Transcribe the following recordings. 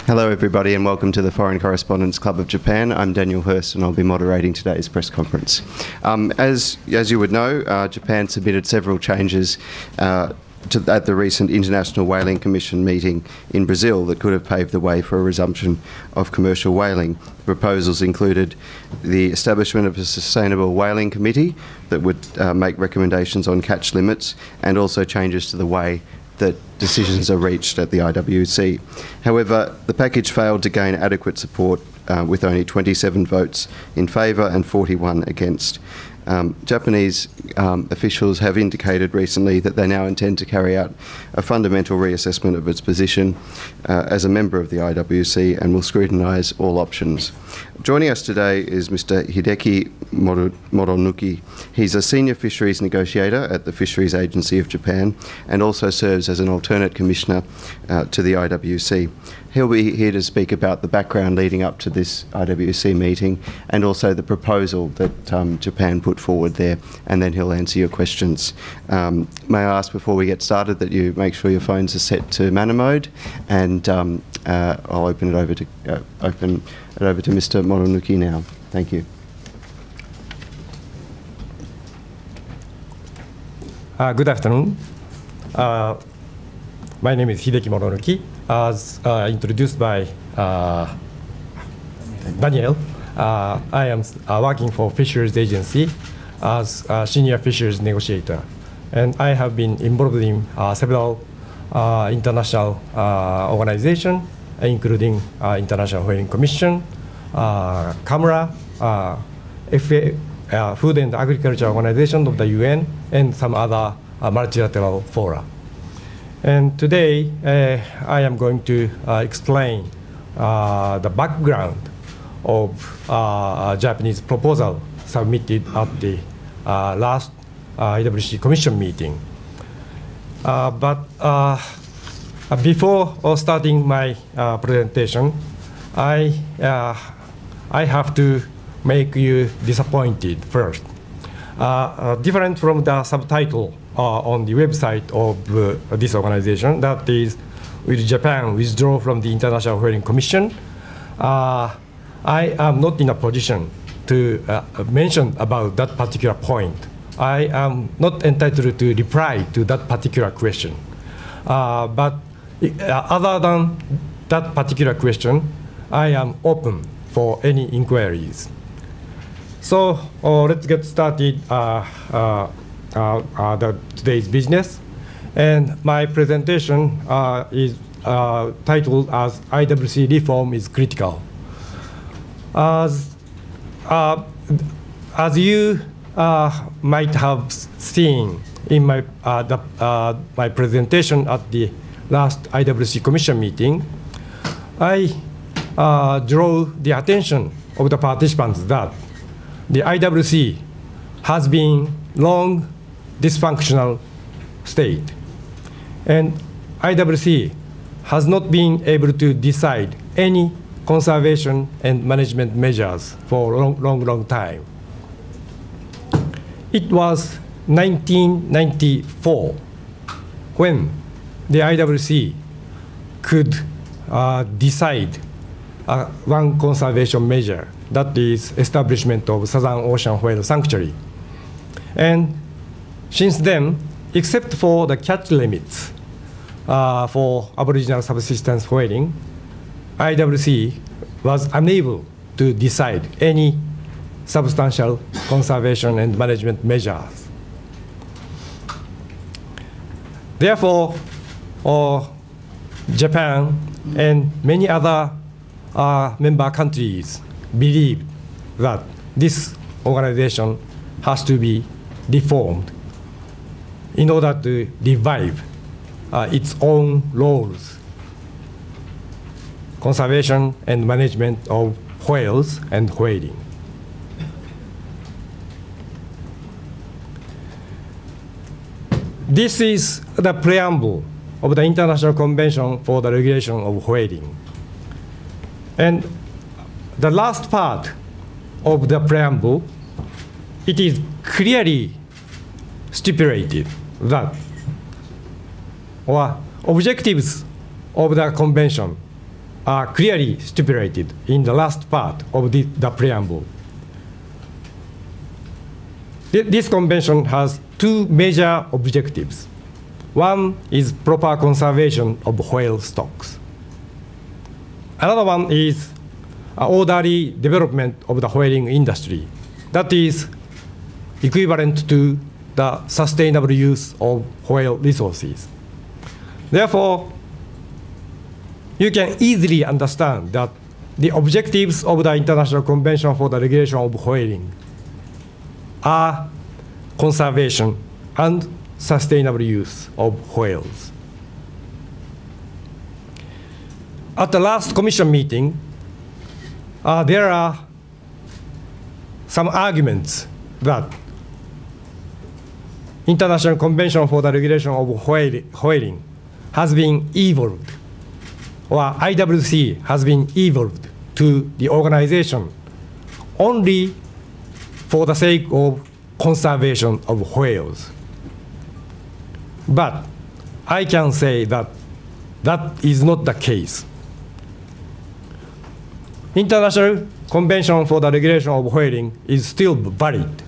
Hello everybody and welcome to the Foreign Correspondents Club of Japan. I'm Daniel Hurst and I'll be moderating today's press conference. As you would know, Japan submitted several changes at the recent International Whaling Commission meeting in Brazil that could have paved the way for a resumption of commercial whaling. The proposals included the establishment of a sustainable whaling committee that would make recommendations on catch limits, and also changes to the way that decisions are reached at the IWC. However, the package failed to gain adequate support with only 27 votes in favour and 41 against. Japanese officials have indicated recently that they now intend to carry out a fundamental reassessment of its position as a member of the IWC and will scrutinise all options. Joining us today is Mr. Hideki Moronuki. He's a senior fisheries negotiator at the Fisheries Agency of Japan and also serves as an alternate commissioner to the IWC. He'll be here to speak about the background leading up to this IWC meeting and also the proposal that Japan put forward there, and then he'll answer your questions. May I ask before we get started that you make sure your phones are set to manner mode, and I'll open it over to Mr. Moronuki now. Thank you. Good afternoon. My name is Hideki Moronuki. As introduced by Daniel, I am working for Fisheries Agency as a senior fisheries negotiator, and I have been involved in several international organizations, including International Whaling Commission, CAMRA, Food and Agriculture Organization of the UN, and some other multilateral fora. And today, I am going to explain the background of Japanese proposal submitted at the last IWC Commission meeting. But before starting my presentation, I have to make you disappointed first. Different from the subtitle on the website of this organization, that is, will Japan withdraw from the International Whaling Commission? I am not in a position to mention about that particular point. I am not entitled to reply to that particular question. But other than that particular question, I am open for any inquiries. So let's get started today's business. And my presentation is titled as IWC Reform is Critical. As you might have seen in my presentation at the last IWC Commission meeting, I draw the attention of the participants that the IWC has been long dysfunctional state, and IWC has not been able to decide any conservation and management measures for a long time. It was 1994 when the IWC could decide one conservation measure, that is establishment of Southern Ocean Whale Sanctuary. And since then, except for the catch limits for Aboriginal subsistence whaling, IWC was unable to decide any substantial conservation and management measures. Therefore, Japan and many other member countries believe that this organization has to be reformed in order to revive its own roles, conservation and management of whales and whaling. This is the preamble of the International Convention for the Regulation of Whaling. And the last part of the preamble, it is clearly stipulated that objectives of the convention are clearly stipulated in the last part of the preamble. This convention has two major objectives. One is proper conservation of whale stocks. Another one is orderly development of the whaling industry. That is equivalent to the sustainable use of whale resources. Therefore, you can easily understand that the objectives of the International Convention for the Regulation of Whaling are conservation and sustainable use of whales. At the last Commission meeting, there are some arguments that International Convention for the Regulation of Whaling has been evolved, or IWC has been evolved to the organization only for the sake of conservation of whales. But I can say that that is not the case. International Convention for the Regulation of Whaling is still valid.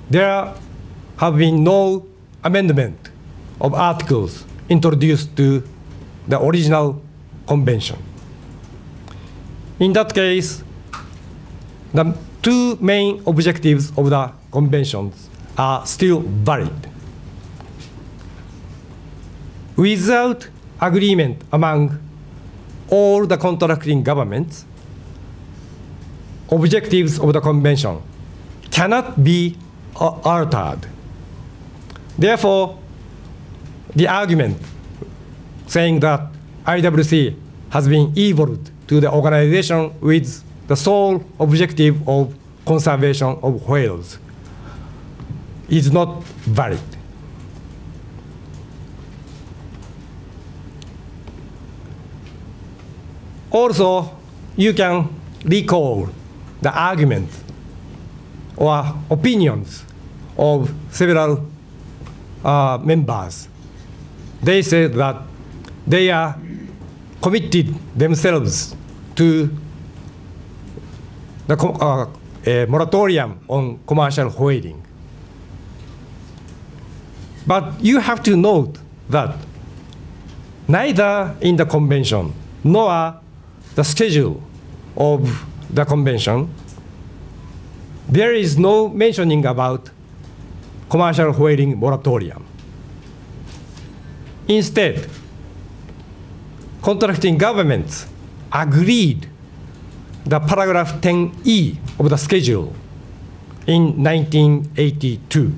There have been no amendment of articles introduced to the original convention. In that case, the two main objectives of the conventions are still valid. Without agreement among all the contracting governments, objectives of the convention cannot be altered. Therefore, the argument saying that IWC has been evolved to the organization with the sole objective of conservation of whales is not valid. Also, you can recall the argument or opinions of several members. They said that they are committed themselves to the moratorium on commercial whaling. But you have to note that neither in the convention nor the schedule of the convention, there is no mentioning about commercial whaling moratorium. Instead, contracting governments agreed the paragraph 10E of the schedule in 1982.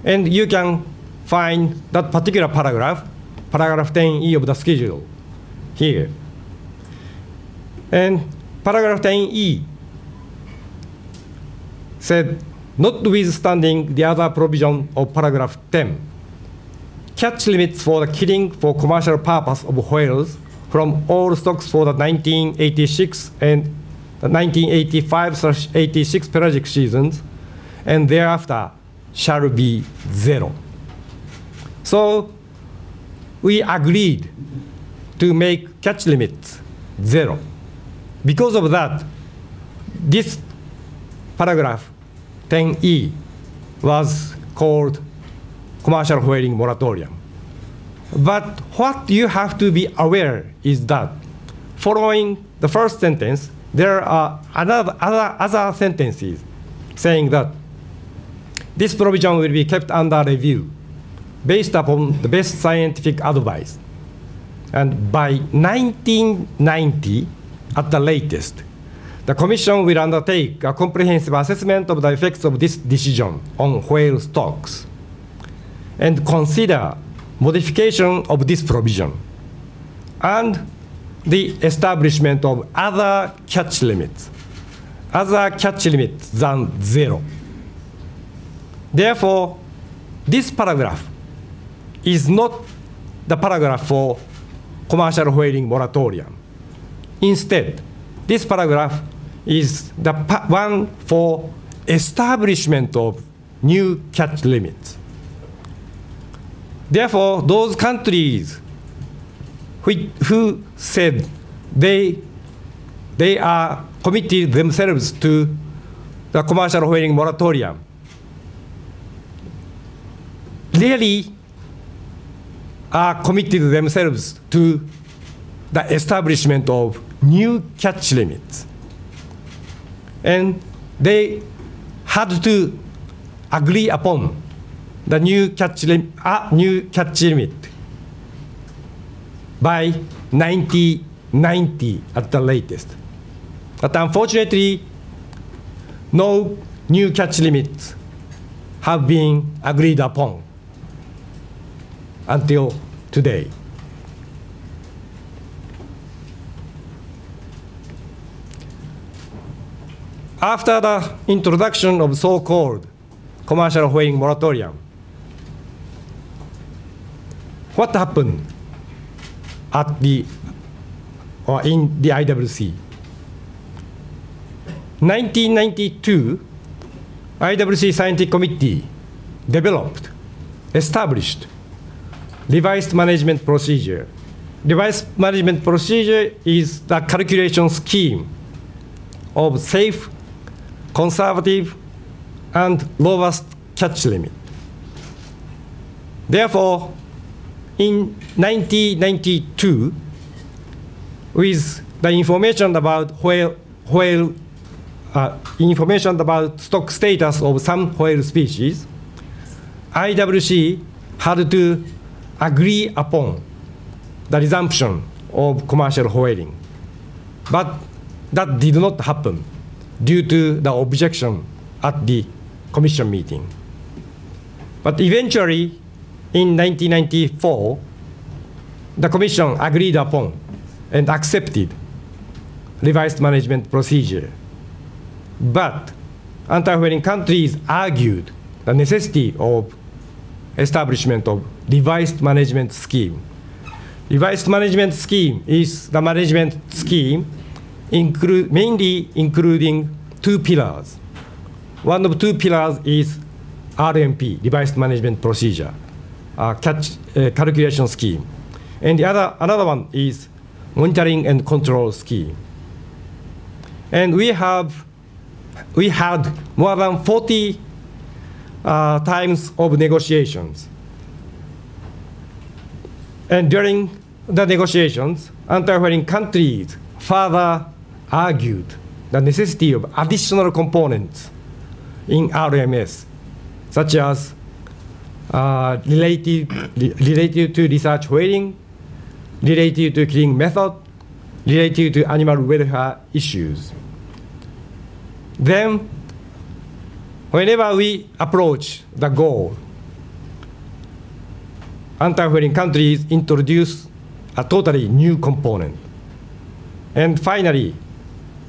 And you can find that particular paragraph, paragraph 10E of the schedule, here. And paragraph 10E said, notwithstanding the other provision of paragraph 10, catch limits for the killing for commercial purpose of whales from all stocks for the 1986 and the 1985/86 pelagic seasons, and thereafter shall be 0. So we agreed to make catch limits 0. Because of that, this paragraph 10E was called commercial whaling moratorium. But what you have to be aware is that following the first sentence, there are other sentences saying that this provision will be kept under review based upon the best scientific advice. And by 1990, at the latest, the Commission will undertake a comprehensive assessment of the effects of this decision on whale stocks and consider modification of this provision and the establishment of other catch limits than 0. Therefore, this paragraph is not the paragraph for commercial whaling moratorium. Instead, this paragraph is the one for establishment of new catch limits. Therefore, those countries who said they are committed themselves to the commercial whaling moratorium, really are committed themselves to the establishment of new catch limits. And they had to agree upon the new catch limit by 1990 at the latest. But unfortunately, no new catch limits have been agreed upon until today. After the introduction of so-called commercial whaling moratorium, what happened at the or in the IWC? 1992, IWC Scientific Committee established revised management procedure. Revised management procedure is the calculation scheme of safe, conservative, and lowest catch limit. Therefore, in 1992, with the information about information about stock status of some whale species, IWC had to agree upon the resumption of commercial whaling. But that did not happen due to the objection at the commission meeting. But eventually, in 1994, the commission agreed upon and accepted revised management procedure. But anti-whaling countries argued the necessity of establishment of revised management scheme. Revised management scheme is the management scheme mainly including two pillars. One of two pillars is RMP, revised management procedure, calculation scheme. And another one is monitoring and control scheme. And we had more than 40 times of negotiations. And during the negotiations, anti-whaling countries further argued the necessity of additional components in RMS, such as related to research whaling, related to killing method, related to animal welfare issues. Then, whenever we approach the goal, anti-whaling countries introduce a totally new component. And finally,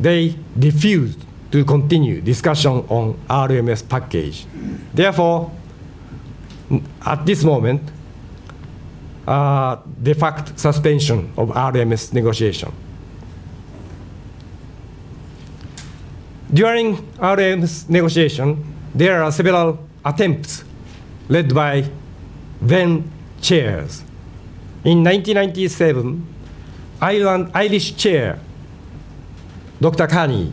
they refused to continue discussion on RMS package. Therefore, at this moment, de facto suspension of RMS negotiation. During RMS negotiation, there are several attempts led by then chairs. In 1997, Irish chair, Dr. Carney,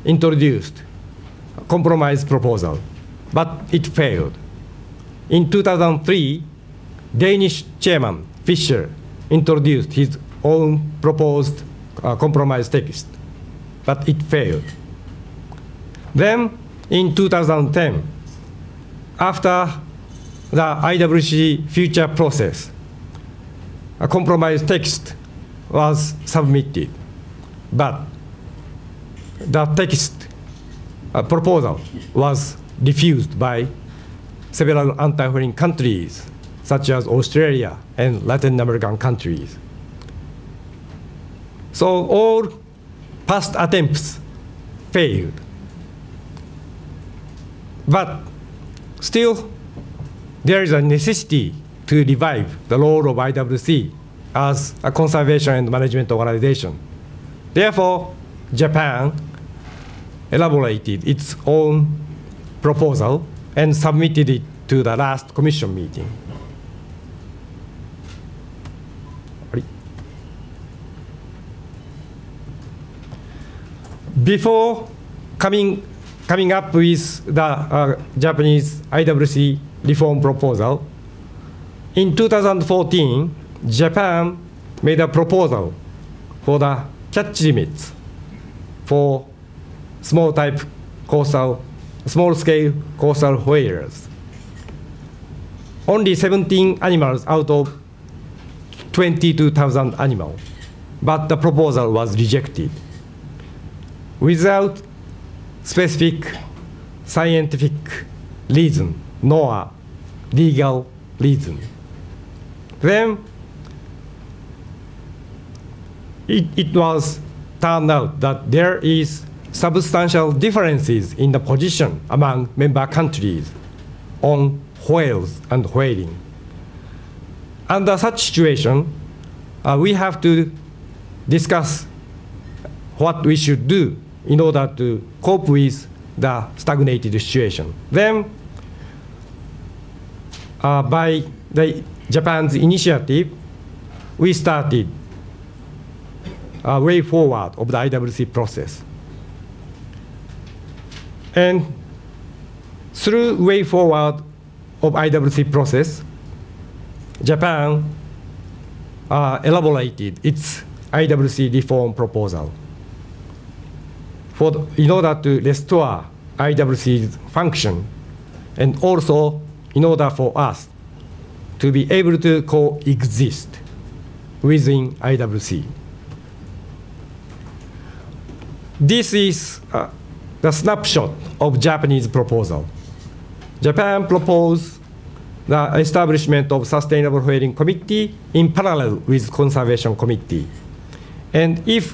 introduced a compromise proposal, but it failed. In 2003, Danish chairman, Fisher, introduced his own proposed compromise text, but it failed. Then, in 2010, after the IWC future process, a compromise text was submitted, but the text proposal was refused by several anti-whaling countries, such as Australia and Latin American countries. So all past attempts failed. But still, there is a necessity to revive the role of IWC as a conservation and management organization. Therefore, Japan elaborated its own proposal and submitted it to the last commission meeting. before coming up with the Japanese IWC reform proposal, in 2014, Japan made a proposal for the catch limits for small-scale coastal whalers. Only 17 animals out of 22,000 animals, but the proposal was rejected without specific scientific reason nor legal reason. Then it was turned out that there is substantial differences in the position among member countries on whales and whaling. Under such situation, we have to discuss what we should do in order to cope with the stagnated situation. Then, by Japan's initiative, we started a way forward of the IWC process. And through way forward of IWC process, Japan elaborated its IWC reform proposal in order to restore IWC's function, and also in order for us to be able to coexist within IWC. This is the snapshot of Japanese proposal. Japan proposed the establishment of Sustainable Whaling Committee in parallel with Conservation Committee. And if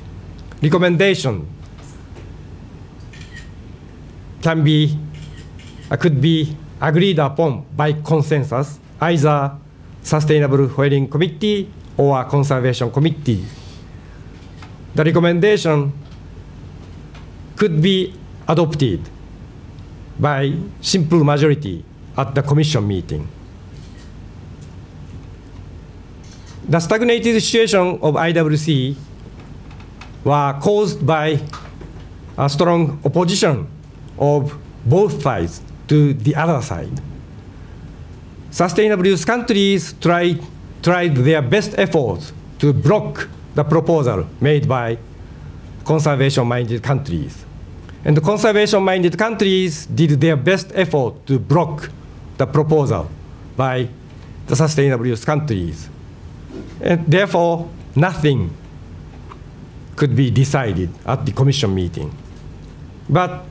recommendation could be agreed upon by consensus, either Sustainable Whaling Committee or Conservation Committee, the recommendation could be adopted by simple majority at the Commission meeting. The stagnated situation of IWC were caused by a strong opposition of both sides to the other side. Sustainable use countries tried their best efforts to block the proposal made by conservation-minded countries. And the conservation-minded countries did their best effort to block the proposal by the sustainable use countries. And therefore, nothing could be decided at the Commission meeting. But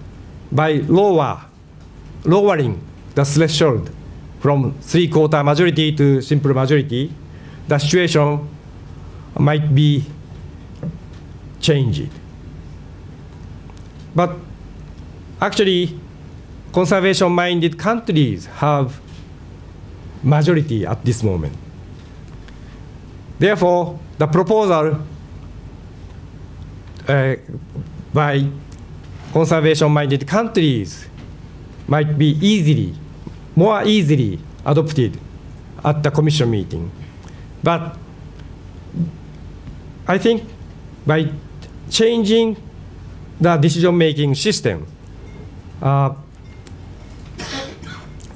by lowering the threshold from 3/4 majority to simple majority, the situation might be changed. But actually, conservation-minded countries have majority at this moment. Therefore, the proposal by conservation-minded countries might be more easily adopted at the Commission meeting. But I think by changing the decision-making system,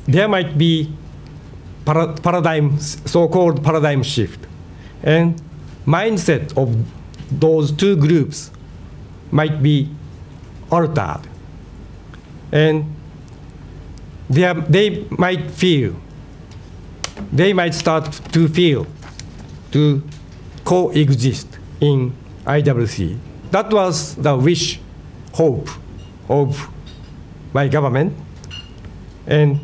there might be so-called paradigm shift, and mindset of those two groups might be altered, and they might start to feel to coexist in IWC. That was the hope of my government, and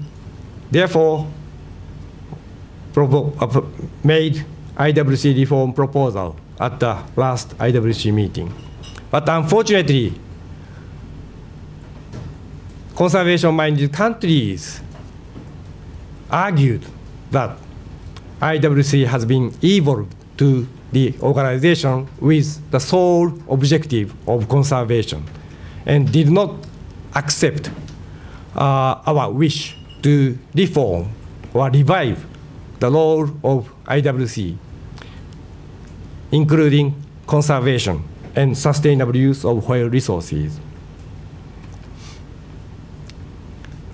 therefore made IWC reform proposal at the last IWC meeting. But unfortunately, conservation-minded countries argued that IWC has been evolved to the organization with the sole objective of conservation, and did not accept our wish to reform or revive the role of IWC, including conservation and sustainable use of whale resources.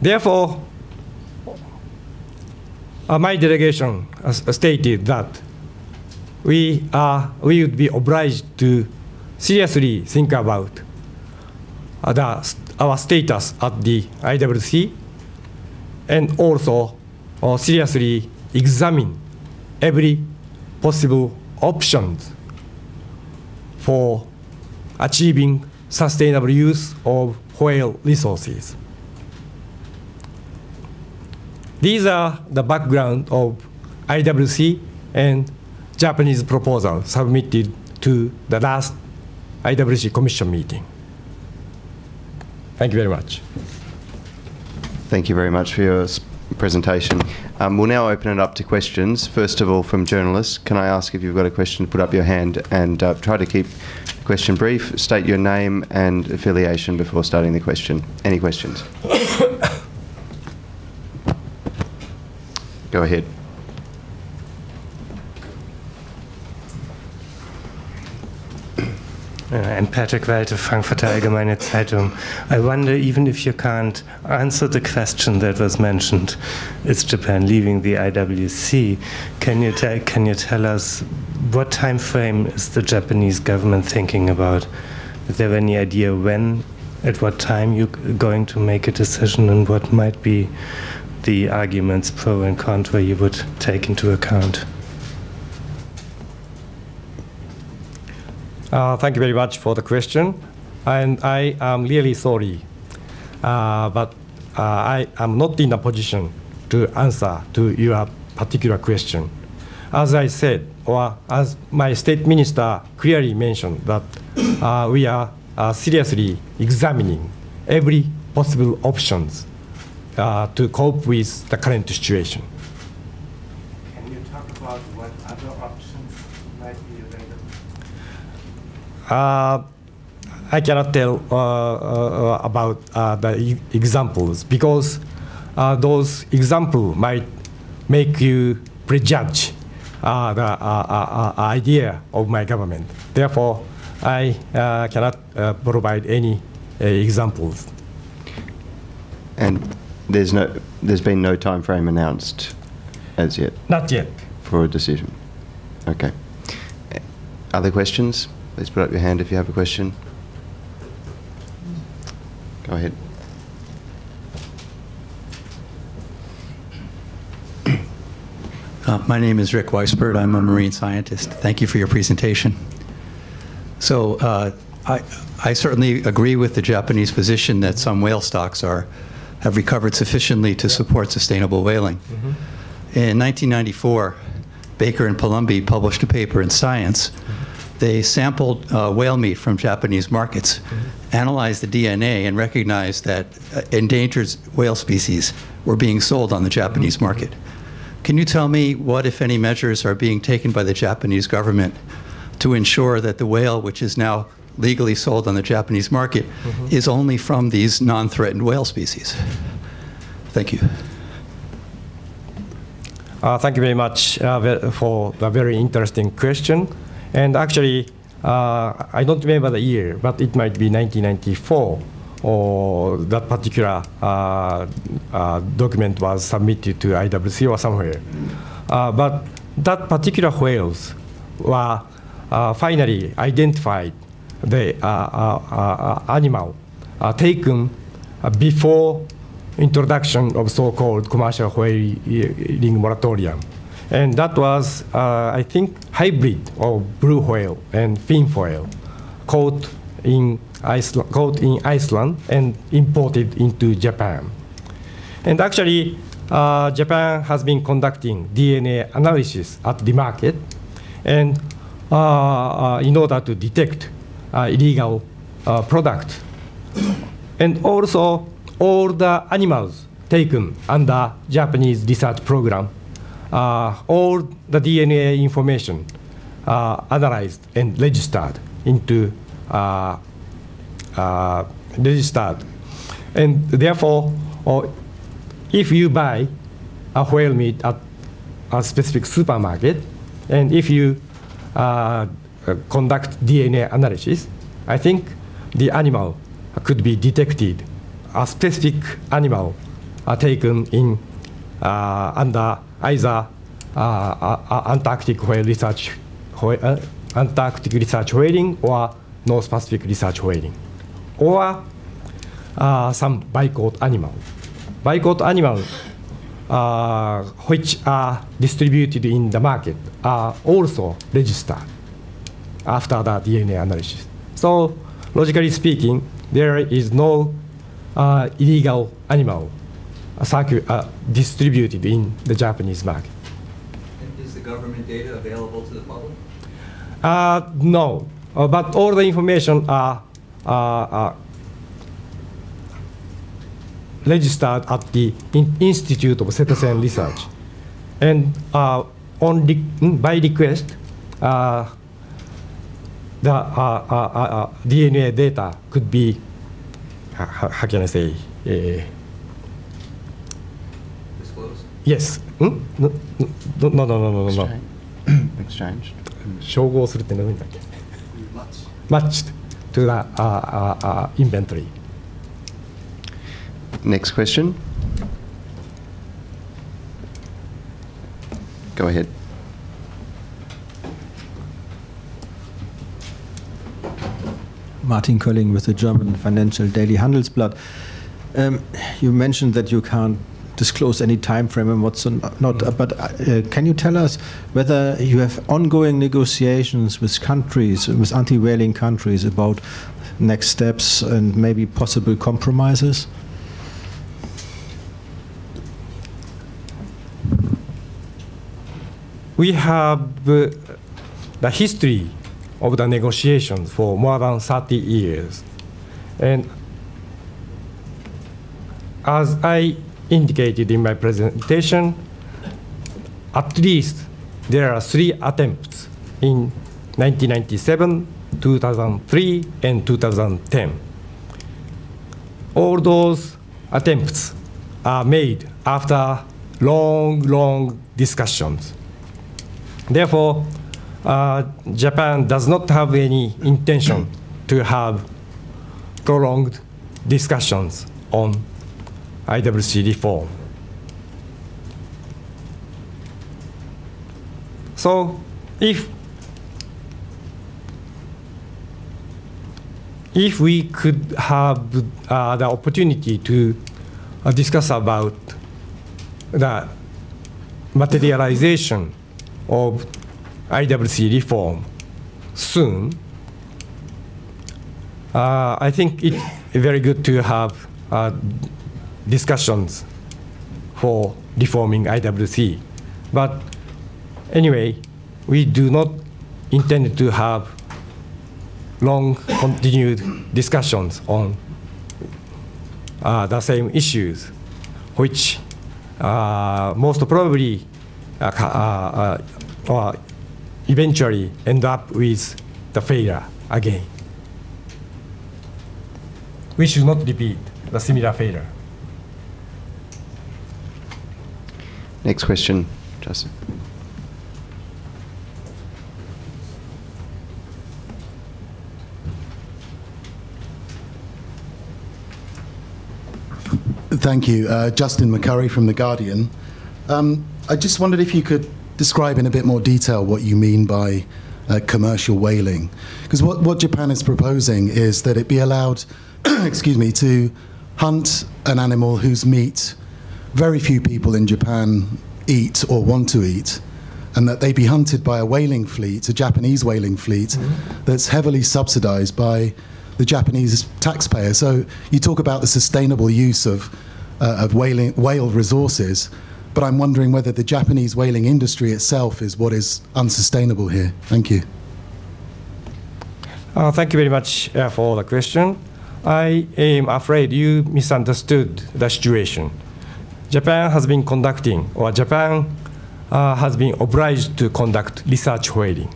Therefore, my delegation stated that we would be obliged to seriously think about our status at the IWC, and also seriously examine every possible options for achieving sustainable use of whale resources. These are the background of IWC and Japanese proposal submitted to the last IWC Commission meeting. Thank you very much. Thank you very much for your presentation. We'll now open it up to questions. First of all, from journalists, can I ask if you've got a question, put up your hand and try to keep the question brief. State your name and affiliation before starting the question. Any questions? Go ahead. I'm Patrick Welte, Frankfurter Allgemeine Zeitung. I wonder, even if you can't answer the question that was mentioned, is Japan leaving the IWC? Can you tell us what time frame is the Japanese government thinking about? Is there any idea when, at what time you're going to make a decision, and what might be the arguments pro and contra you would take into account? Thank you very much for the question, and I am really sorry, but I am not in a position to answer to your particular question. As I said, or as my state minister clearly mentioned, that we are seriously examining every possible options to cope with the current situation. Can you talk about what other options might be available? I cannot tell about the examples, because those examples might make you prejudge the idea of my government. Therefore, I cannot provide any examples. And there's been no time frame announced as yet? Not yet. For a decision? Okay. Other questions? Please put up your hand if you have a question. Go ahead. My name is Rick Weisbert. I'm a marine scientist. Thank you for your presentation. So I certainly agree with the Japanese position that some whale stocks have recovered sufficiently to support sustainable whaling. Mm-hmm. In 1994, Baker and Palumbi published a paper in Science. They sampled whale meat from Japanese markets, analyzed the DNA, and recognized that endangered whale species were being sold on the Japanese market. Can you tell me what, if any, measures are being taken by the Japanese government to ensure that the whale, which is now legally sold on the Japanese market, is only from these non-threatened whale species? Thank you. Thank you very much for the very interesting question. And actually, I don't remember the year, but it might be 1994, or that particular document was submitted to IWC or somewhere. But that particular whales were finally identified, the animal taken before introduction of so-called commercial whaling moratorium. And that was, I think, hybrid of blue whale and fin whale caught in Iceland and imported into Japan. And actually, Japan has been conducting DNA analysis at the market, and in order to detect illegal product. And also, all the animals taken under Japanese research program, all the DNA information analyzed and registered into registered. And therefore, if you buy a whale meat at a specific supermarket, and if you conduct DNA analysis, I think the animal could be detected, a specific animal taken in under either Antarctic research whaling or North Pacific research whaling, or some bycaught animal. Bycaught animals which are distributed in the market are also registered after the DNA analysis. So logically speaking, there is no illegal animal distributed in the Japanese market. And is the government data available to the public? No, but all the information are registered at the Institute of Citizen Research, and only by request, the DNA data could be, how can I say, disclosed? Yes. No. Exchanged. 照合するって何だっけ? Matched to the inventory. Next question. Go ahead. Martin Kölling with the German financial daily Handelsblatt. You mentioned that you can't disclose any time frame and what's not, but can you tell us whether you have ongoing negotiations with countries, with anti-whaling countries, about next steps and maybe possible compromises? We have the history of the negotiations for more than 30 years. And as I indicated in my presentation, at least there are 3 attempts in 1997, 2003, and 2010. All those attempts are made after long discussions. Therefore, Japan does not have any intention to have prolonged discussions on IWC reform. So, if we could have the opportunity to discuss about the materialization of IWC reform soon, I think it's very good to have discussions for reforming IWC. But anyway, we do not intend to have long continued discussions on the same issues, which most probably or eventually end up with the failure again. We should not repeat the similar failure. Next question, Justin. Thank you. Justin McCurry from The Guardian. I just wondered if you could describe in a bit more detail what you mean by commercial whaling. Because what Japan is proposing is that it be allowed excuse me, to hunt an animal whose meat very few people in Japan eat or want to eat, and that they be hunted by a whaling fleet, a Japanese whaling fleet, that's heavily subsidized by the Japanese taxpayer. So you talk about the sustainable use of whale resources, but I'm wondering whether the Japanese whaling industry itself is what is unsustainable here. Thank you. Thank you very much for the question. I am afraid you misunderstood the situation. Japan has been conducting, or Japan has been obliged to conduct research whaling.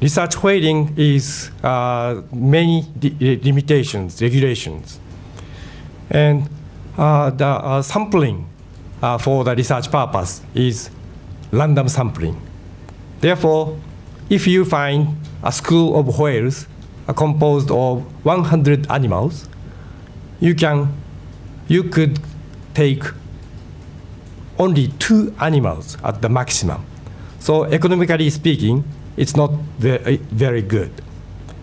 Research whaling is many limitations, regulations. And the sampling for the research purpose is random sampling. Therefore, if you find a school of whales composed of 100 animals, you could take only 2 animals at the maximum. So economically speaking, it's not very good.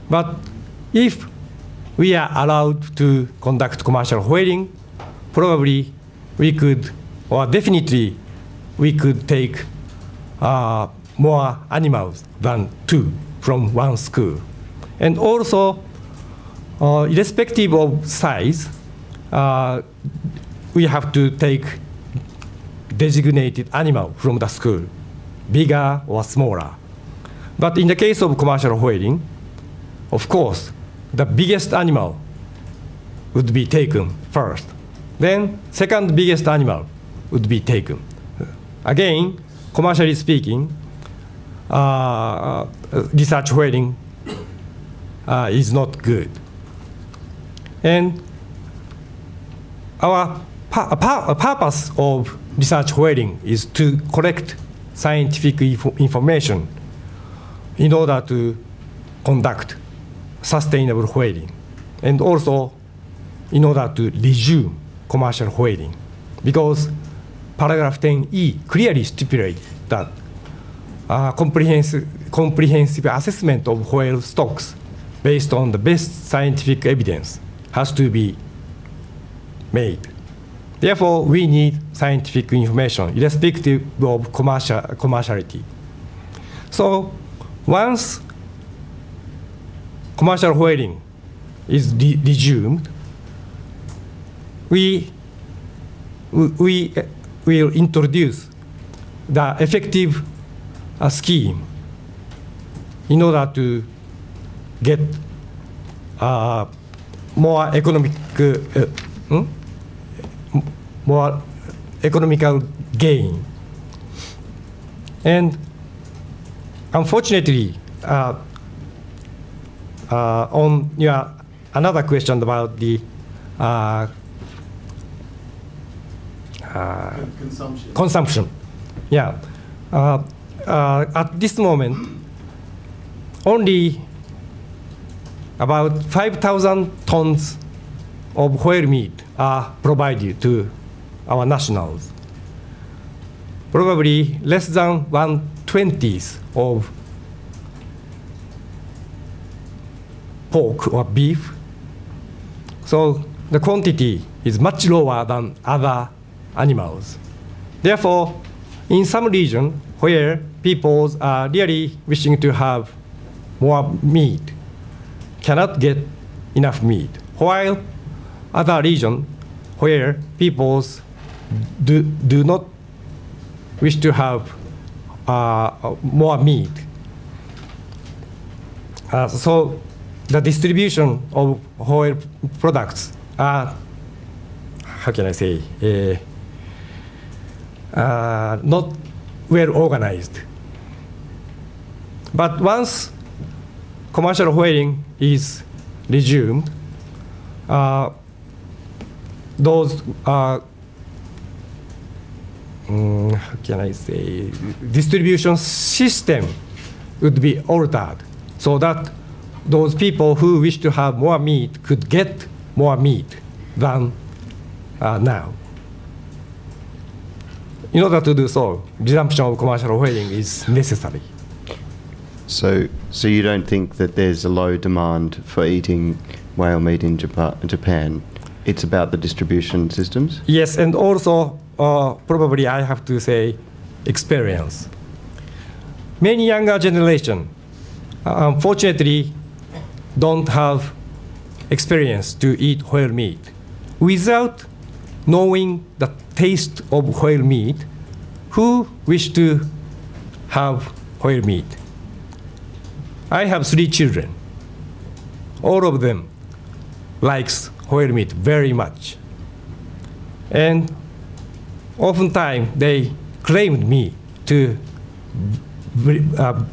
But if we are allowed to conduct commercial whaling, probably we could, or definitely we could take more animals than 2 from 1 school. And also, irrespective of size, we have to take designated animal from the school, bigger or smaller. But in the case of commercial whaling, of course, the biggest animal would be taken first. Then second biggest animal would be taken. Again, commercially speaking, research whaling is not good. And our purpose of research whaling is to collect scientific information in order to conduct sustainable whaling, and also in order to resume commercial whaling, because paragraph 10E clearly stipulates that comprehensive assessment of whale stocks based on the best scientific evidence has to be made. Therefore, we need scientific information irrespective of commerciality. So once commercial whaling is resumed, we will introduce the effective scheme in order to get more economical gain. And unfortunately, on your another question about the consumption. Yeah. At this moment, only about 5,000 tons of whale meat are provided to our nationals. Probably less than 1/20 of pork or beef. So the quantity is much lower than other animals. Therefore, in some region where people are really wishing to have more meat, cannot get enough meat, while other region where people do not wish to have more meat. So the distribution of whole products are, how can I say, not well organized. But once commercial whaling is resumed, those how can I say, distribution system would be altered so that those people who wish to have more meat could get more meat than now. In order to do so, resumption of commercial whaling is necessary. So you don't think that there's a low demand for eating whale meat in Japan? It's about the distribution systems? Yes, and also probably I have to say experience. Many younger generation, unfortunately, don't have experience to eat whale meat. Without knowing the taste of whale meat, who wish to have whale meat? I have 3 children. All of them likes whale meat very much. And oftentimes they claimed me to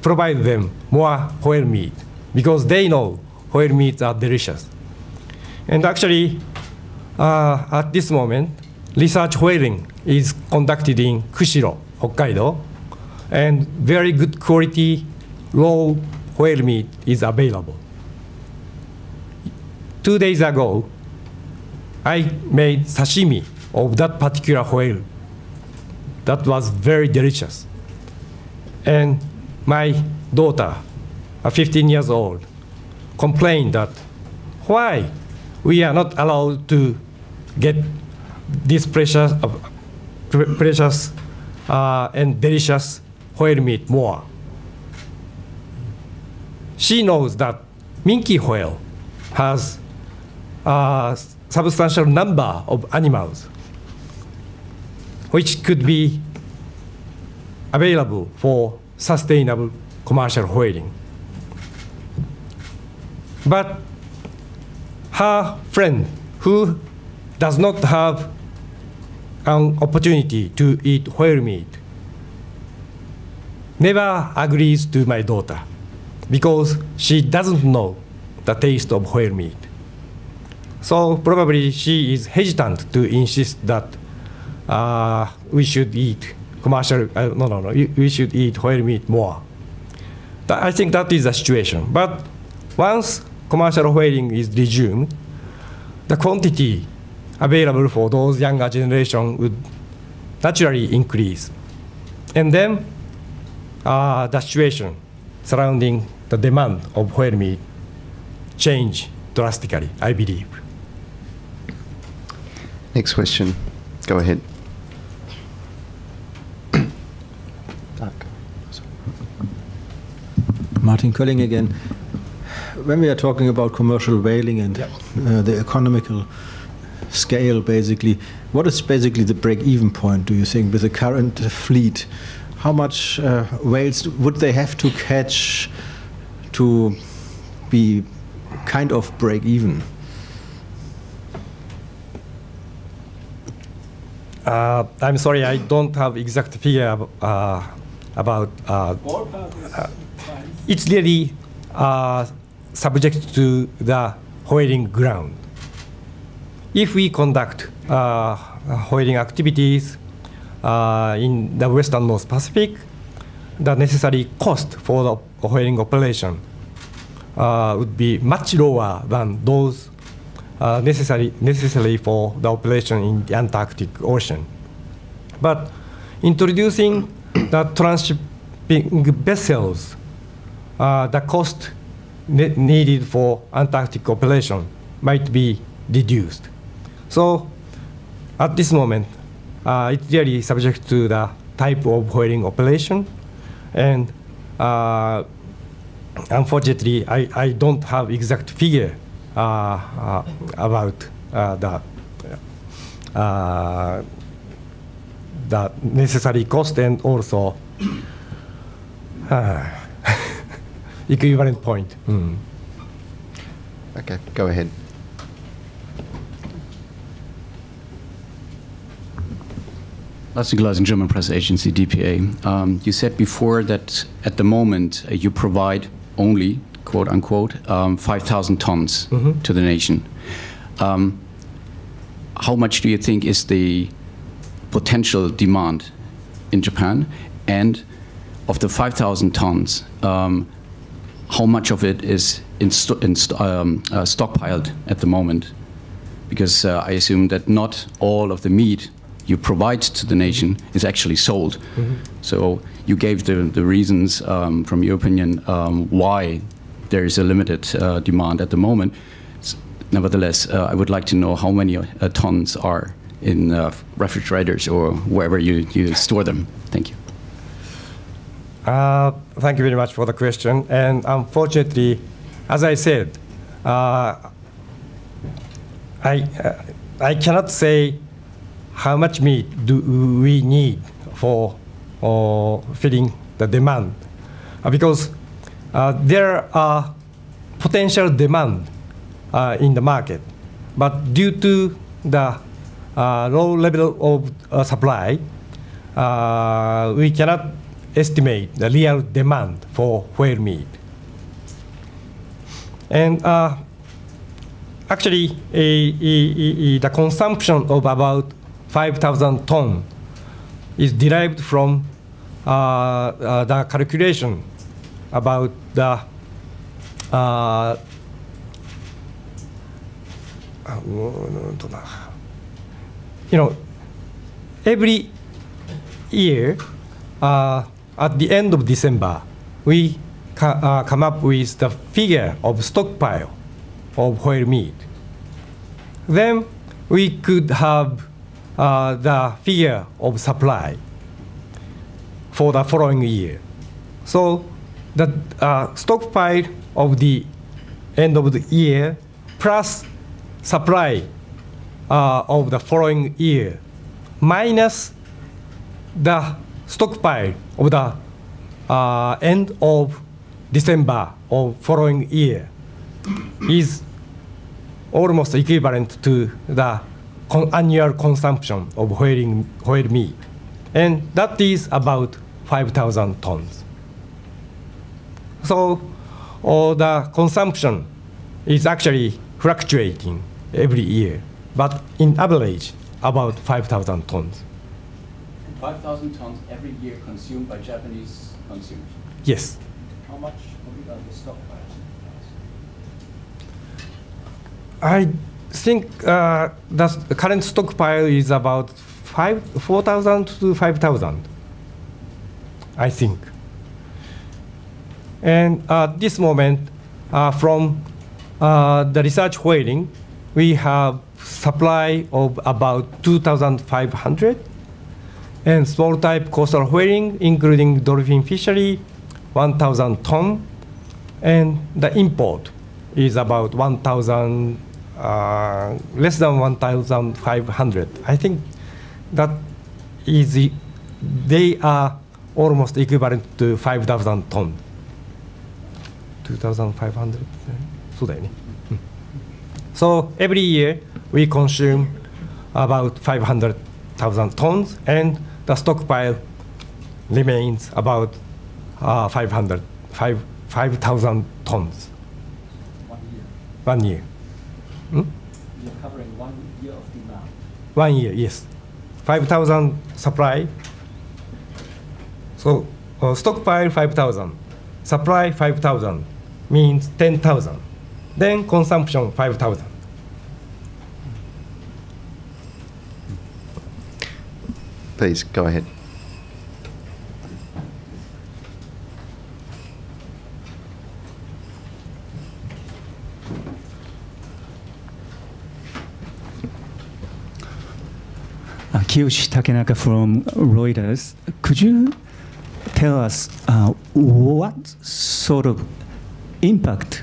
provide them more whale meat because they know whale meats are delicious. And actually, at this moment, research whaling is conducted in Kushiro, Hokkaido, and very good quality raw whale meat is available. 2 days ago, I made sashimi of that particular whale. That was very delicious. And my daughter, 15 years old, complained that why we are not allowed to get this precious and delicious whale meat more. She knows that minke whale has a substantial number of animals which could be available for sustainable commercial whaling. But her friend, who does not have an opportunity to eat whale meat, never agrees to my daughter because she doesn't know the taste of whale meat. So probably she is hesitant to insist that we should eat commercial, we should eat whale meat more. I think that is the situation. But once commercial whaling is resumed, the quantity available for those younger generation would naturally increase. And then the situation surrounding the demand of whale meat change drastically, I believe. Next question. Go ahead. Martin Kölling again. When we are talking about commercial whaling and the economical scale, basically, what is basically the break-even point, do you think, with the current fleet? How much whales would they have to catch to be kind of break-even? I'm sorry, I don't have exact figure about. It's really subject to the whaling ground. If we conduct whaling activities in the Western North Pacific, the necessary cost for the whaling operation would be much lower than those necessary for the operation in the Antarctic Ocean. But introducing the transshipping vessels, the cost needed for Antarctic operation might be reduced. So at this moment, it's really subject to the type of whaling operation. And unfortunately, I don't have exact figure about the necessary cost and also equivalent point. Okay, go ahead. Lasse Gleising, German press agency, DPA. You said before that at the moment you provide only, quote unquote, 5,000 tons to the nation. How much do you think is the potential demand in Japan? And of the 5,000 tons, how much of it is stockpiled at the moment? Because I assume that not all of the meat you provide to the nation is actually sold. So you gave the reasons, from your opinion, why there is a limited demand at the moment. Nevertheless, I would like to know how many tons are in refrigerators or wherever you store them. Thank you. Thank you very much for the question. And unfortunately, as I said, I cannot say how much meat do we need for filling the demand, because there are potential demand in the market, but due to the low level of supply, we cannot estimate the real demand for whale meat. And actually, the consumption of about 5,000 tons is derived from the calculation about the every year, at the end of December, we come up with the figure of stockpile of whale meat. Then we could have the figure of supply for the following year. So the stockpile of the end of the year plus supply of the following year minus the stockpile of the end of December of following year is almost equivalent to the annual consumption of whale meat. And that is about 5,000 tons. So the consumption is actually fluctuating every year, but in average, about 5,000 tons. 5,000 tons every year consumed by Japanese consumers? Yes. How much are the stockpiles? I think the current stockpile is about 4,000 to 5,000, I think. And at this moment, from the research whaling, we have supply of about 2,500, and small type coastal whaling, including dolphin fishery, 1,000 ton, and the import is about 1,000, less than 1,500. I think that is, they are almost equivalent to 5,000 ton. 2,500. So every year we consume about 500,000 tons, and the stockpile remains about 5,000 tons. 1 year. You're covering 1 year of demand. 1 year, yes. 5,000 supply. So stockpile 5,000, supply 5,000 means 10,000. Then consumption 5,000. Please go ahead. Kiyoshi Takenaka from Reuters. Could you tell us what sort of impact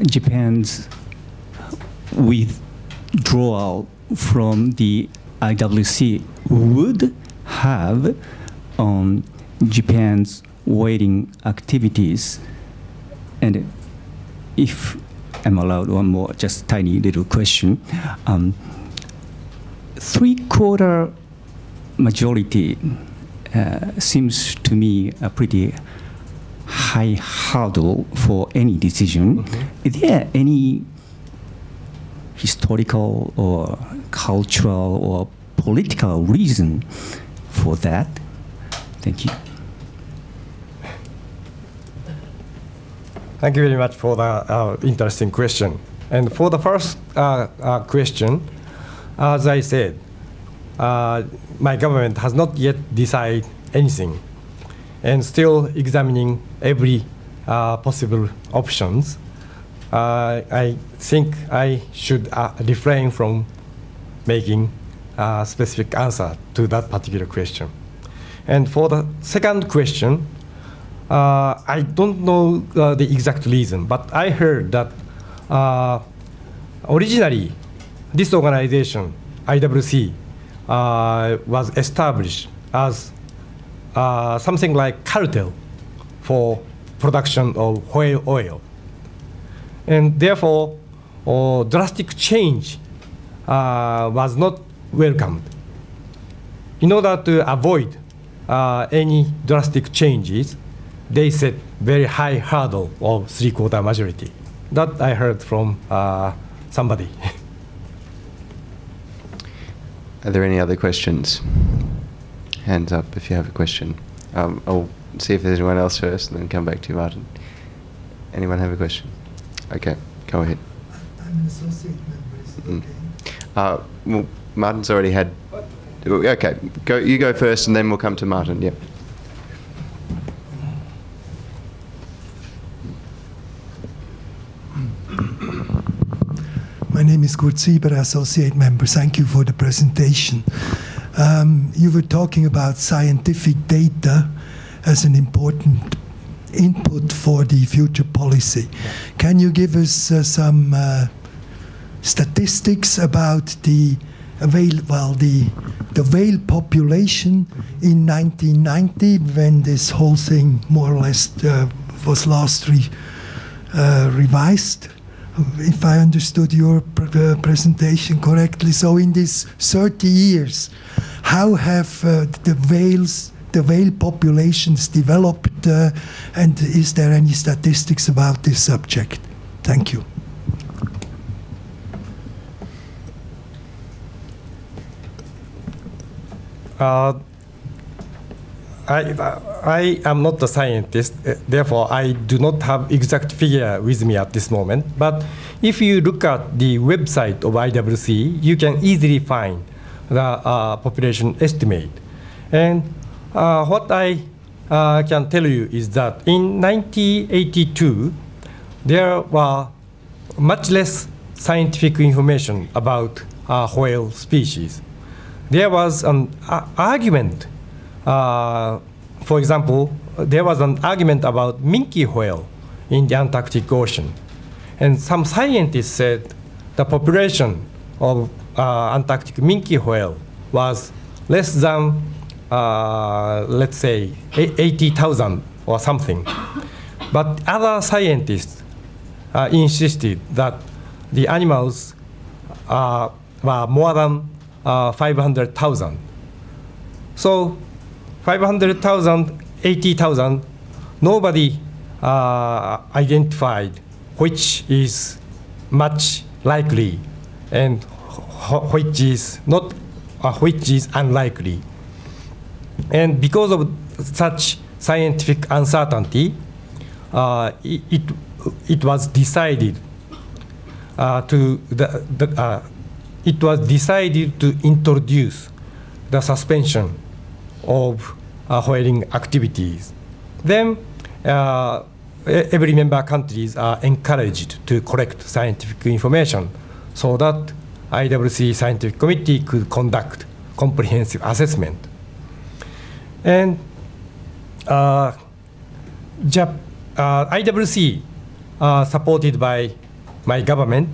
Japan's withdrawal from the IWC would have on Japan's whaling activities? And if I'm allowed one more, just tiny little question. Three-quarter majority seems to me a pretty high hurdle for any decision. Mm-hmm. Is there any historical or cultural or political reason for that? Thank you. Thank you very much for the interesting question. And for the first question, as I said, my government has not yet decided anything and still examining every possible options. I think I should refrain from making a specific answer to that particular question. And for the second question, I don't know the exact reason, but I heard that originally this organization, IWC, was established as something like cartel for production of whale oil. And therefore, drastic change was not welcomed. In order to avoid any drastic changes, they set very high hurdle of three-quarter majority. That I heard from somebody. Are there any other questions? Hands up if you have a question. I'll see if there's anyone else first and then come back to you, Martin. Anyone have a question? Okay, go ahead. I'm an associate member, is it okay? Well, Martin's already had. Okay, you go first, and then we'll come to Martin. Yep. My name is Kurt Sieber, Associate Member. Thank you for the presentation. You were talking about scientific data as an important input for the future policy. Can you give us some statistics about the whale population in 1990, when this whole thing more or less was last revised? If I understood your presentation correctly. So in these 30 years, how have the whale populations developed, and is there any statistics about this subject? Thank you. I am not a scientist, therefore I do not have exact figure with me at this moment. But if you look at the website of IWC, you can easily find the population estimate. And what I can tell you is that in 1982, there were much less scientific information about whale species. There was an argument. For example, there was an argument about minke whale in the Antarctic Ocean. And some scientists said the population of Antarctic minke whale was less than, let's say, 80,000 or something. But other scientists insisted that the animals were more than 500,000. So 500,000, 80,000, nobody identified which is much likely and which is not, which is unlikely. And because of such scientific uncertainty, it was decided to introduce the suspension of whaling activities. Then every member countries are encouraged to collect scientific information so that IWC Scientific Committee could conduct comprehensive assessment. And IWC, supported by my government,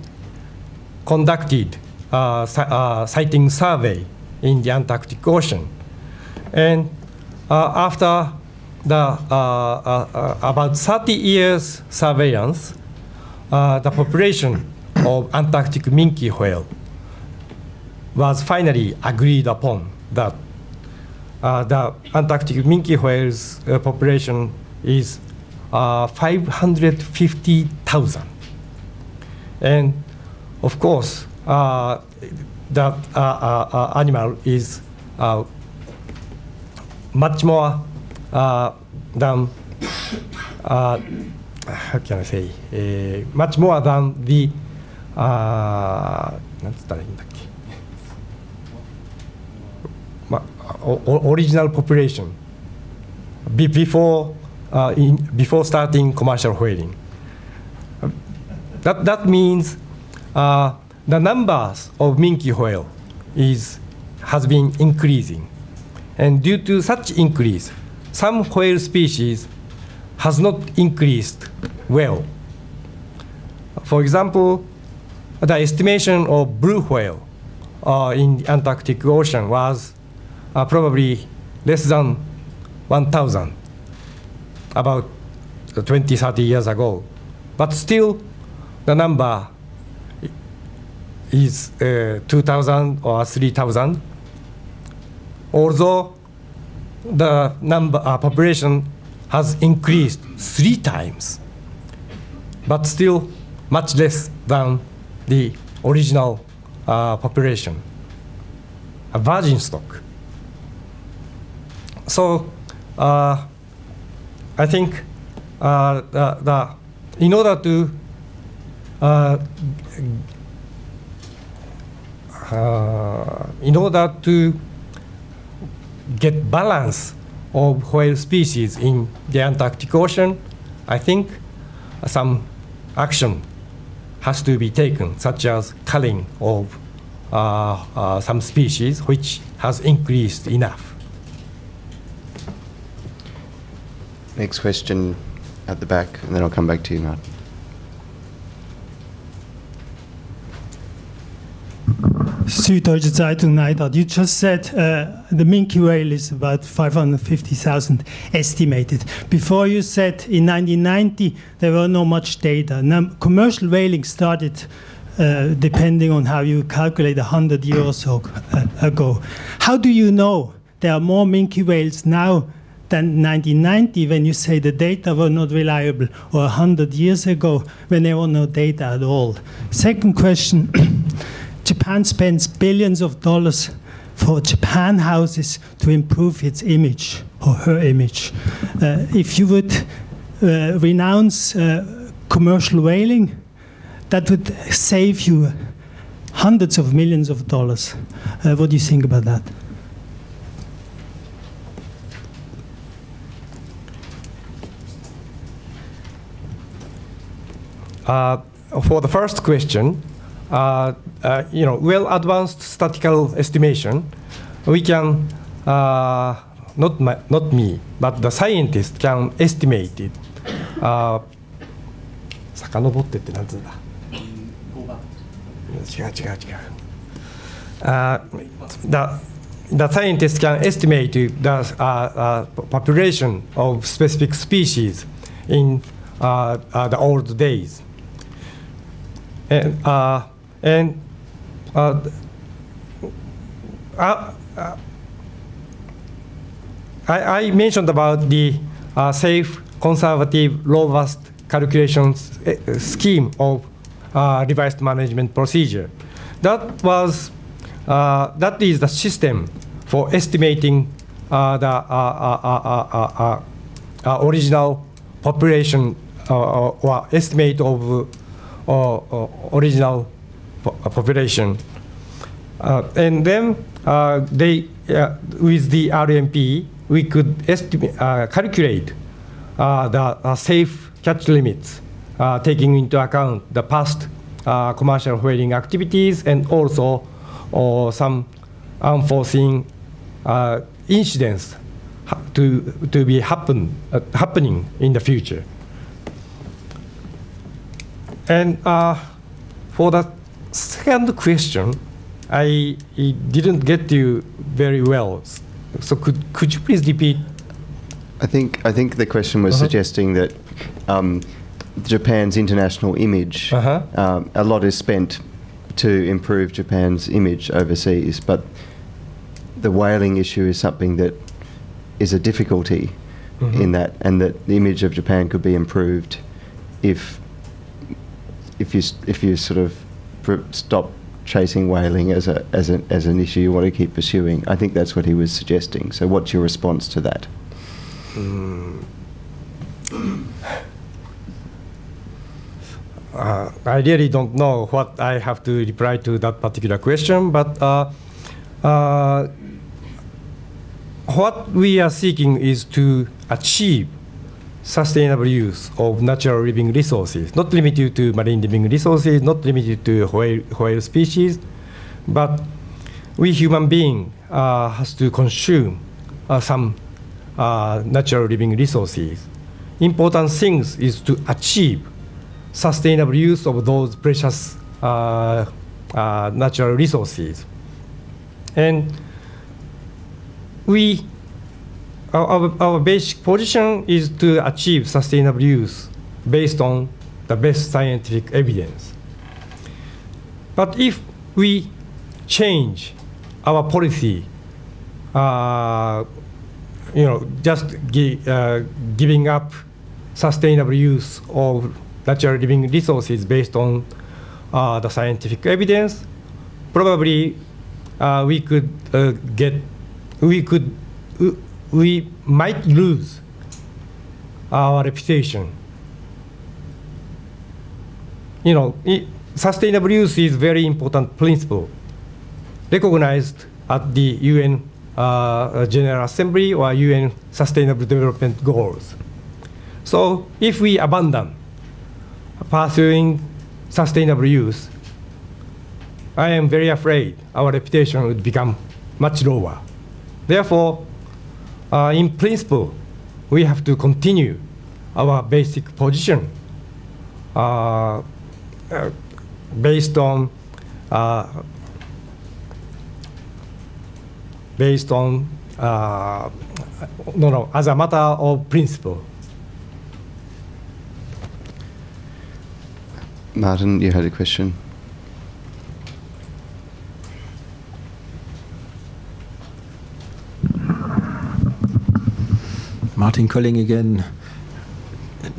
conducted sighting survey in the Antarctic Ocean. And after the about 30 years surveillance, the population of Antarctic minke whale was finally agreed upon that the Antarctic minke whale's population is 550,000. And of course, that animal is much more than, how can I say, much more than the, original population before starting commercial whaling. That means the numbers of minke whale has been increasing. And due to such increase, some whale species has not increased well. For example, the estimation of blue whale in the Antarctic Ocean was probably less than 1,000 about 20, 30 years ago. But still, the number is 2,000 or 3,000. Although the population has increased 3 times, but still much less than the original population, a virgin stock. So I think in order to in order to get balance of whale species in the Antarctic Ocean, I think some action has to be taken, such as culling of some species which has increased enough. Next question at the back, and then I'll come back to you, Martin. Süddeutsche Zeitung Neidhardt, you just said the minke whale is about 550,000 estimated. Before you said in 1990 there were not much data. Now commercial whaling started depending on how you calculate 100 years or so ago. How do you know there are more minke whales now than 1990 when you say the data were not reliable, or 100 years ago when there were no data at all? Second question. Japan spends billions of dollars for Japan houses to improve its image, or her image. If you would renounce commercial whaling, that would save you hundreds of millions of dollars. What do you think about that? For the first question, well-advanced statistical estimation, we can, not me, but the scientist can estimate it. 遡ってってなんつうんだ。違う。The scientist can estimate the population of specific species in the old days. I mentioned about the safe, conservative, robust calculations scheme of revised management procedure. That is the system for estimating the original population or estimate of original population. And then with the RMP, we could calculate the safe catch limits, taking into account the past commercial whaling activities and also some unforeseen incidents to be happening in the future. And for the second question, I didn't get you very well. So could you please repeat? I think the question was suggesting that Japan's international image, a lot is spent to improve Japan's image overseas, but the whaling issue is something that is a difficulty in that, and that the image of Japan could be improved if you sort of stop chasing whaling as an issue you want to keep pursuing. I think that's what he was suggesting. So what's your response to that? I really don't know what I have to reply to that particular question, but what we are seeking is to achieve sustainable use of natural living resources, not limited to marine living resources, not limited to whale species, but we human beings has to consume some natural living resources. Important things is to achieve sustainable use of those precious natural resources. And our basic position is to achieve sustainable use based on the best scientific evidence. But if we change our policy, just giving up sustainable use of natural living resources based on the scientific evidence, probably we might lose our reputation. Sustainable use is very important principle recognized at the UN General Assembly or UN Sustainable Development Goals. So if we abandon pursuing sustainable use, I am very afraid our reputation would become much lower. Therefore, in principle, we have to continue our basic position based on as a matter of principle. Martin, you had a question. Martin Kölling again.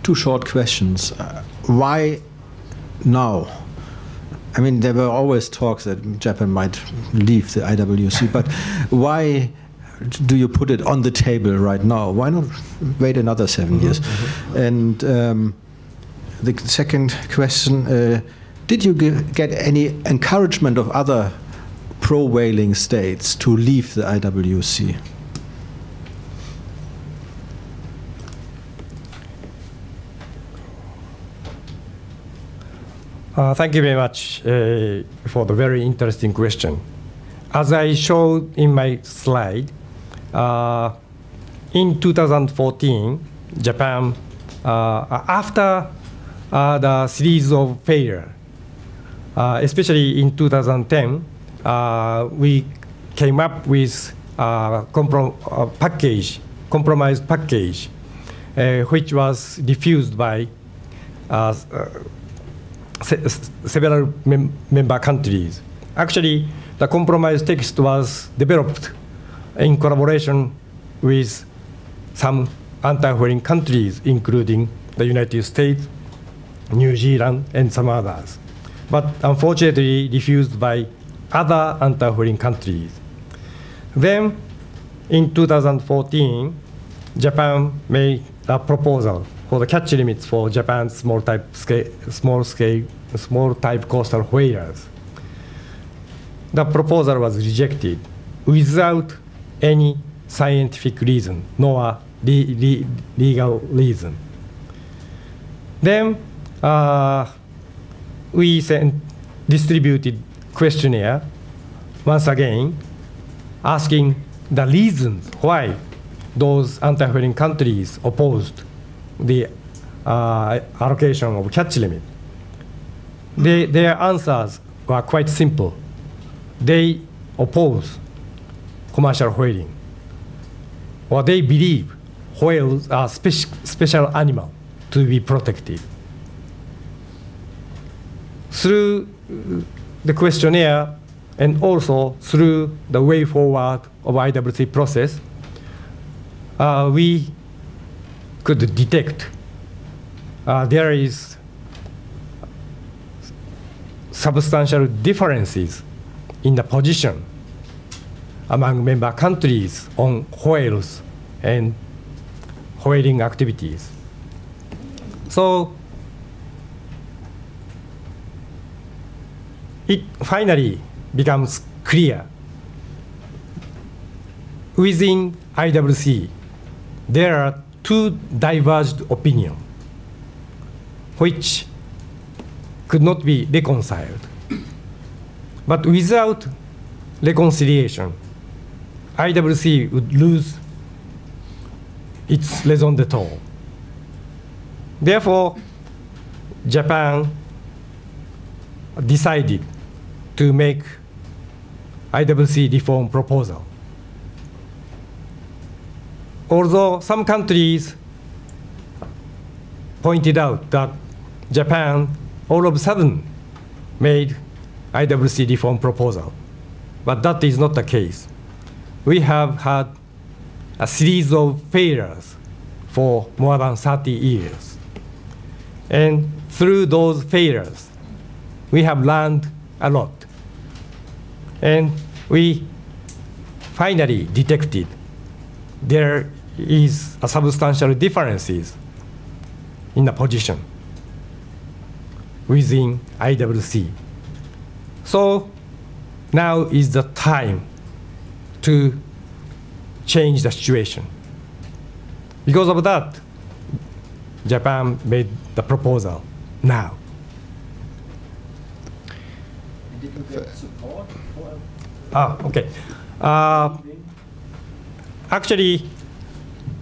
Two short questions. Why now? I mean, there were always talks that Japan might leave the IWC, but why do you put it on the table right now? Why not wait another 7 years? And the second question, did you get any encouragement of other pro-whaling states to leave the IWC? Thank you very much for the very interesting question. As I showed in my slide, in 2014, Japan, after the series of failure, especially in 2010, we came up with a compromise package, which was diffused by several member countries. Actually, the compromise text was developed in collaboration with some anti-whaling countries, including the United States, New Zealand, and some others, but unfortunately refused by other anti-whaling countries. Then, in 2014, Japan made a proposal for the catch limits for Japan's small type coastal whalers. The proposal was rejected without any scientific reason nor legal reason. Then we distributed questionnaire once again, asking the reasons why those anti-whaling countries opposed the allocation of catch limit. Their answers were quite simple. They oppose commercial whaling, or they believe whales are special animal to be protected. Through the questionnaire and also through the way forward of IWC process, we could detect there is substantial differences in the position among member countries on whales and whaling activities. So it finally becomes clear within IWC there are two diverged opinions which could not be reconciled. But without reconciliation, IWC would lose its raison d'etre. Therefore, Japan decided to make IWC reform proposal. Although some countries pointed out that Japan all of a sudden made IWC reform proposal, but that is not the case. We have had a series of failures for more than 30 years. And through those failures, we have learned a lot. And we finally detected there is a substantial differences in the position within IWC. So now is the time to change the situation. Because of that, Japan made the proposal now. Did you get support for? Okay. Actually,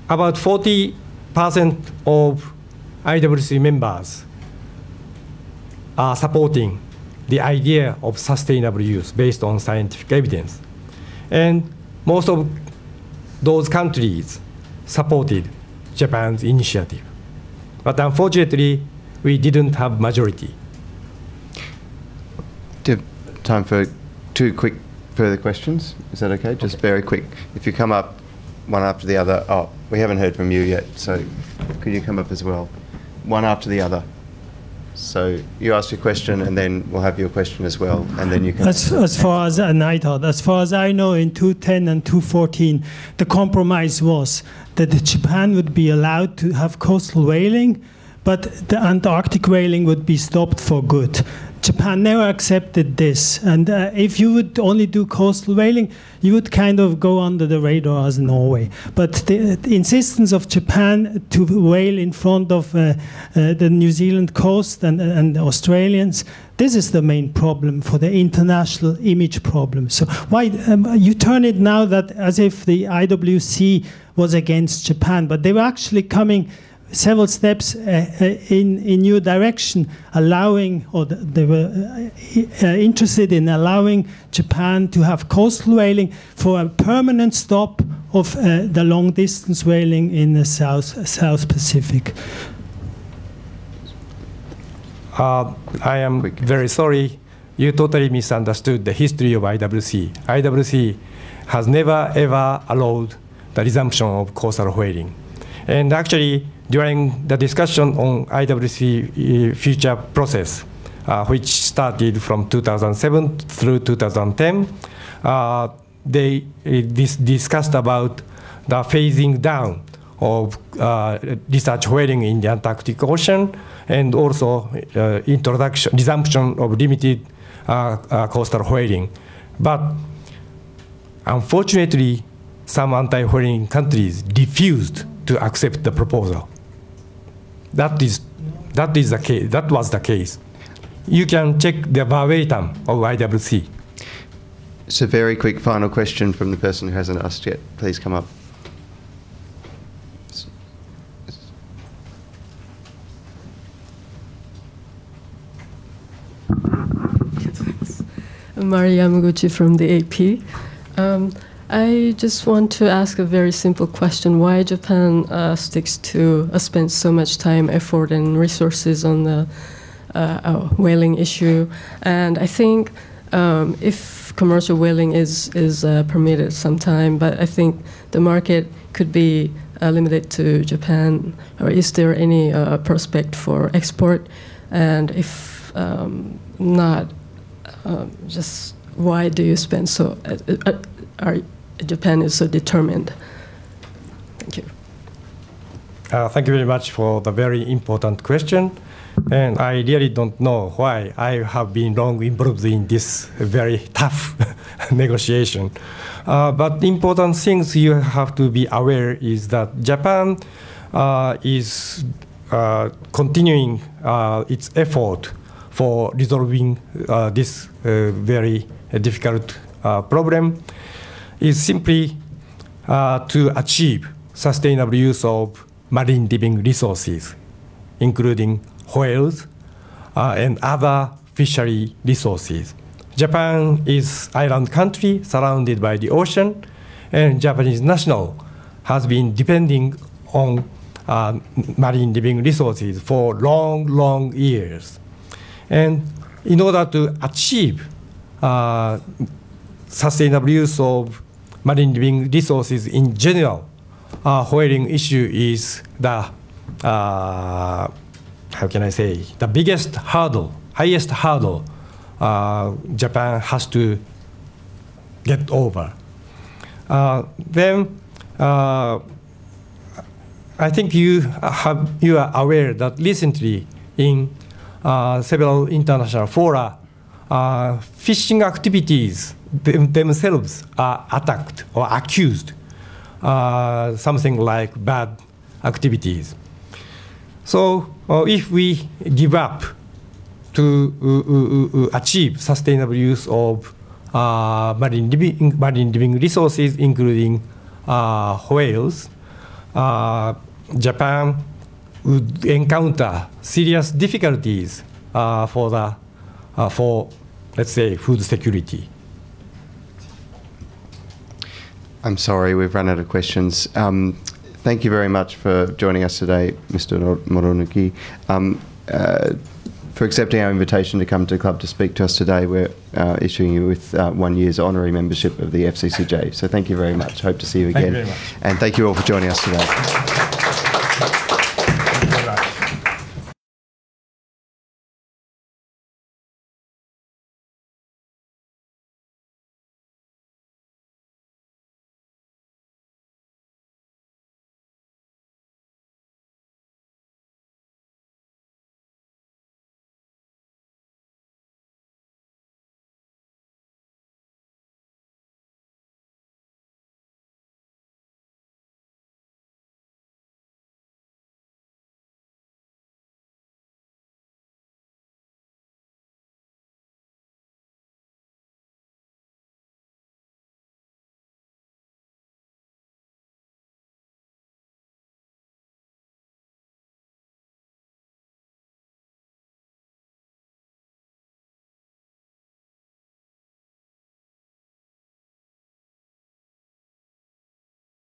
about 40% of IWC members are supporting the idea of sustainable use based on scientific evidence. And most of those countries supported Japan's initiative. But unfortunately, we didn't have majority. Do you have time for 2 quick further questions? Is that okay? Just very quick. If you come up one after the other. Oh, we haven't heard from you yet, so could you come up as well? One after the other. So you ask your question, and then we'll have your question as well, and then you can. As far as I know, in 2010 and 2014, the compromise was that Japan would be allowed to have coastal whaling, but the Antarctic whaling would be stopped for good. Japan never accepted this, and if you would only do coastal whaling, you would kind of go under the radar as Norway. But the insistence of Japan to whale in front of the New Zealand coast and the Australians, this is the main problem for the international image problem. So why you turn it now that as if the IWC was against Japan, but they were actually coming several steps in your direction, allowing, or they were interested in allowing Japan to have coastal whaling for a permanent stop of the long-distance whaling in the South Pacific. I am very sorry. You totally misunderstood the history of IWC. IWC has never ever allowed the resumption of coastal whaling. And actually, during the discussion on IWC future process, which started from 2007 through 2010, they discussed about the phasing down of research whaling in the Antarctic Ocean, and also resumption of limited coastal whaling. But unfortunately, some anti-whaling countries refused to accept the proposal. That is the case. That was the case. You can check the verbatim of IWC. So very quick final question from the person who hasn't asked yet. Please come up. Mari Yamaguchi from the AP. I just want to ask a very simple question. Why Japan spends so much time, effort, and resources on the whaling issue? And I think if commercial whaling is permitted sometime, but I think the market could be limited to Japan, or is there any prospect for export? And if not, just why do you spend so? Japan is so determined. Thank you. Thank you very much for the very important question. And I really don't know why I have been long involved in this very tough negotiation. But the important things you have to be aware is that Japan is continuing its effort for resolving this very difficult problem. Is simply to achieve sustainable use of marine living resources, including whales and other fishery resources. Japan is an island country surrounded by the ocean, and Japanese national has been depending on marine living resources for long years. And in order to achieve sustainable use of marine living resources in general, whaling issue is the, how can I say, the biggest hurdle, highest hurdle Japan has to get over. Then I think you are aware that recently in several international fora, fishing activities themselves are attacked or accused, something like bad activities. So if we give up to achieve sustainable use of marine living resources, including whales, Japan would encounter serious difficulties for let's say, food security. I'm sorry, we've run out of questions. Thank you very much for joining us today, Mr. Moronuki. For accepting our invitation to come to the club to speak to us today. We're issuing you with 1 year's honorary membership of the FCCJ. So thank you very much. Hope to see you again. Thank you very much. And thank you all for joining us today.